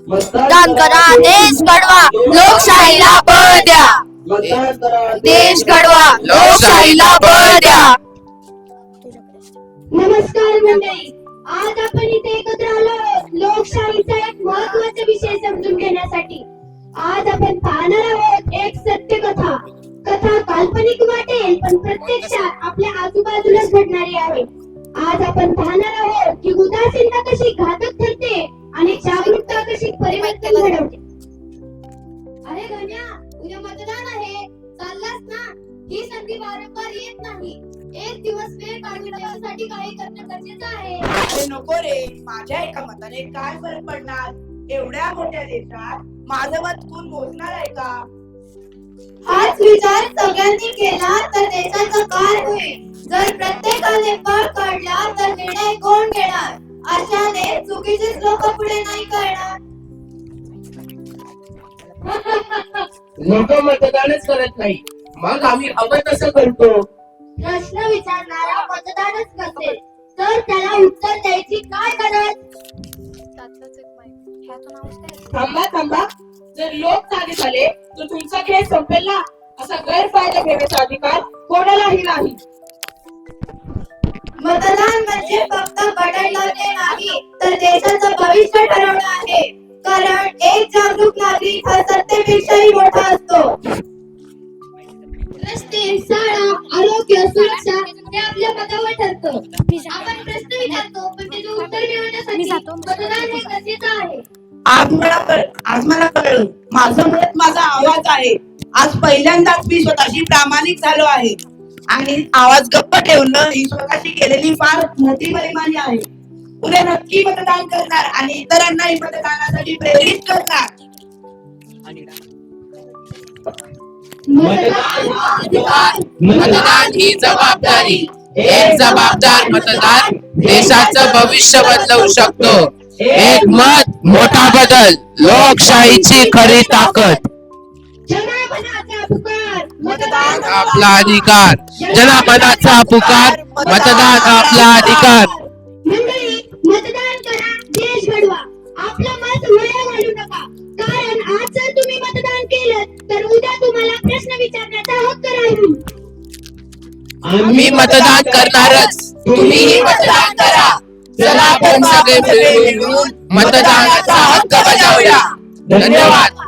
मतदान करा, देश घडवा, लोकशाहीला बळ द्या. मतदान करा, देश घडवा, लोकशाहीला बळ द्या. नमस्कार मंडळी, आज आपण इथे एकत्र आलो आहोत लोकशाहीचा एक महत्त्वाचा विषय समजून घेण्यासाठी. आज आपण पाहणार आहोत एक सत्य कथा. कथा काल्पनिक वाटेल पण प्रत्यक्षात आपल्या आजूबाजूलाच घडणारी आहे. आज आपण पाहणार आहोत की उदासीनता कशी घातक ठरते आणि जागरूकता कशी परिवर्तन घडवते. अरे गण्या, उद्या मतदान आहे, चाललास ना? ही संधी वारंवार येत नाही. एक दिवस वेळ काढून त्यासाठी काही करणं गरजेचं आहे. अरे नको रे, माझ्या एका मताने काय फरक पडणार? एवढ्या मोठ्या देशात माझं मत कोण मोजणार आहे का? हाच विचार सगळ्यांनी केला तर देशाचा काय होईल? जर प्रत्येकाने पळ काढला तर निर्णय कोण घेणार? अशाने चुकीचीच लोक पुढे नाही करणार. लोक मतदानच करत नाही, मग आम्ही हवं तसं करतो. प्रश्न विचारणारा मतदानच कसेल तर त्याला उत्तर द्यायची काय गरज? थांबा थांबा, जर लोक जागे झाले तर तुमचा खेळ संपेल ना. असा गैरफायदा घेण्याचा अधिकार कोणालाही नाही. मतदान म्हणजे फक्त बटन लावणे नाही तर देशाचं भविष्य ठरवणं आहे. कारण एक जागरूक नागरिक हा सत्तेपेक्षाही मोठा असतो. रस्ते, शाळा, आरोग्य, सुरक्षा हे आपल्या मतावर ठरतं. आपण प्रश्न विचारतो पण त्याचे उत्तर मिळवण्यासाठी मतदान हे गरजेचं आहे. आज मला कळलं, माझं मत माझा आवाज आहे. आज पहिल्यांदाच मी स्वतःशी प्रामाणिक झालो आहे आणि आवाज गप्प ठेवणं ही स्वतःशी केलेली फार मोठी बेईमानी आहे. उद्या नक्की मतदान करणार आणि इतरांनाही मतदानासाठी प्रेरित करणार. मतदान ही जबाबदारी. एक जबाबदार मतदार देशाचं भविष्य बदलवू शकतो. एक मत मोठा बदल. लोकशाहीची खरी ताकद. जनामनाचा पुकार, मतदान आपला अधिकार. जनामनाचा पुकार, मतदान आपला अधिकार. मंडळी, मतदान करा, देश घडवा. आपलं मत वाया घालवू नका. कारण आज जर तुम्ही मतदान केलं तर उद्या तुम्हाला प्रश्न विचारण्याचा हक्क राहील. मी मतदान करणारच. तुम्हीही मतदान करा. चला आपण सगळे मिळून मतदानाचा हक्क बजावूया. धन्यवाद.